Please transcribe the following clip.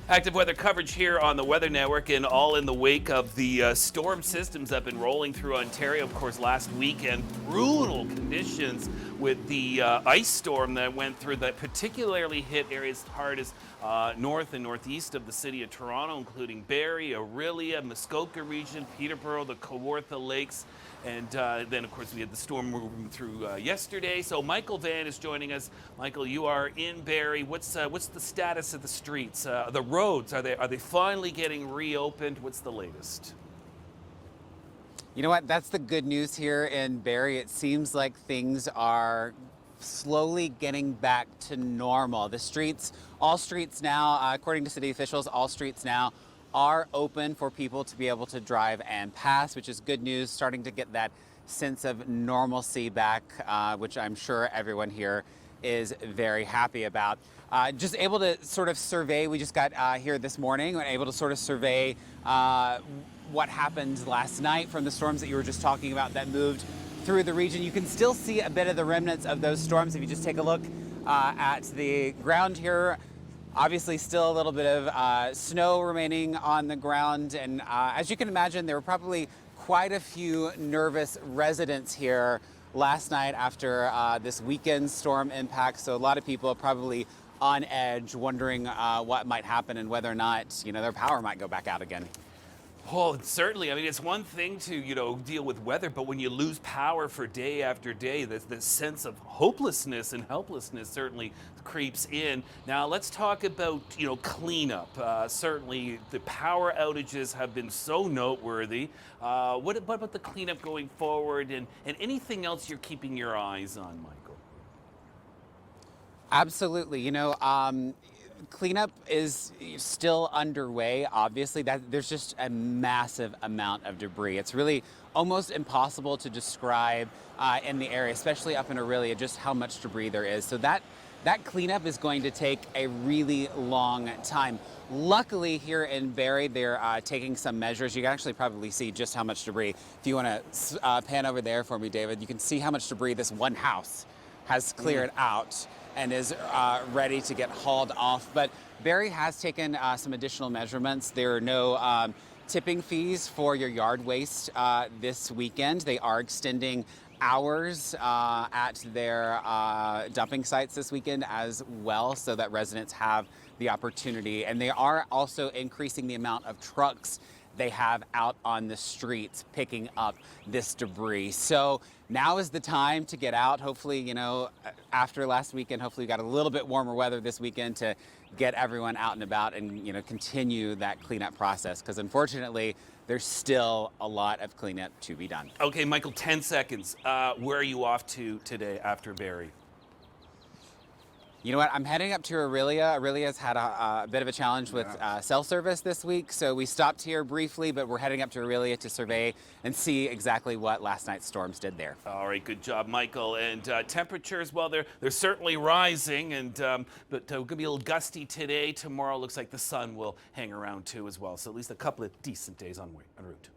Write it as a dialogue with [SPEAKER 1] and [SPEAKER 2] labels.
[SPEAKER 1] Active weather coverage here on the Weather Network, and all in the wake of the storm systems that have been rolling through Ontario. Of course, last weekend, brutal conditions with the ice storm that went through that particularly hit areas hard as north and northeast of the city of Toronto, including Barrie, Orillia, Muskoka region, Peterborough, the Kawartha Lakes. And then, of course, we had the storm moving through yesterday. So Michael Vann is joining us. Michael, you are in Barrie. What's the status of the streets? The roads, are they finally getting reopened? What's the latest?
[SPEAKER 2] You know what? That's the good news here in Barrie. It seems like things are slowly getting back to normal. The streets, all streets now, according to city officials, all streets now are open for people to be able to drive and pass, which is good news, starting to get that sense of normalcy back, which I'm sure everyone here is very happy about. Just able to sort of survey, we just got here this morning, we're able to sort of survey what happened last night from the storms that you were just talking about that moved through the region. You can still see a bit of the remnants of those storms if you just take a look at the ground here. Obviously still a little bit of snow remaining on the ground, and as you can imagine, there were probably quite a few nervous residents here last night after this weekend storm impact. So a lot of people are probably on edge, wondering what might happen and whether or not, their power might go back out again.
[SPEAKER 1] Oh, certainly. I mean, it's one thing to, deal with weather, but when you lose power for day after day, the sense of hopelessness and helplessness certainly creeps in. Now, let's talk about, cleanup. Certainly, the power outages have been so noteworthy. What about the cleanup going forward, and anything else you're keeping your eyes on, Michael?
[SPEAKER 2] Absolutely. Cleanup is still underway. Obviously, there's just a massive amount of debris. It's really almost impossible to describe in the area, especially up in Orillia, just how much debris there is. So that cleanup is going to take a really long time. Luckily, here in Barrie, they're taking some measures. You can actually probably see just how much debris. If you want to pan over there for me, David, you can see how much debris this one house has cleared out and is ready to get hauled off. But Barrie has taken some additional measurements. There are no tipping fees for your yard waste this weekend. They are extending hours at their dumping sites this weekend as well, so that residents have the opportunity. And they are also increasing the amount of trucks they have out on the streets picking up this debris. So now is the time to get out. Hopefully, after last weekend, hopefully we got a little bit warmer weather this weekend to get everyone out and about and, continue that cleanup process. Because unfortunately, there's still a lot of cleanup to be done.
[SPEAKER 1] Okay, Michael, 10 seconds. Where are you off to today after Barrie?
[SPEAKER 2] You know what? I'm heading up to Orillia. Orillia's had a bit of a challenge with cell service this week, so we stopped here briefly, but we're heading up to Orillia to survey and see exactly what last night's storms did there.
[SPEAKER 1] All right, good job, Michael. And temperatures, well, they're certainly rising, and but going to be a little gusty today. Tomorrow looks like the sun will hang around too as well, so at least a couple of decent days en route.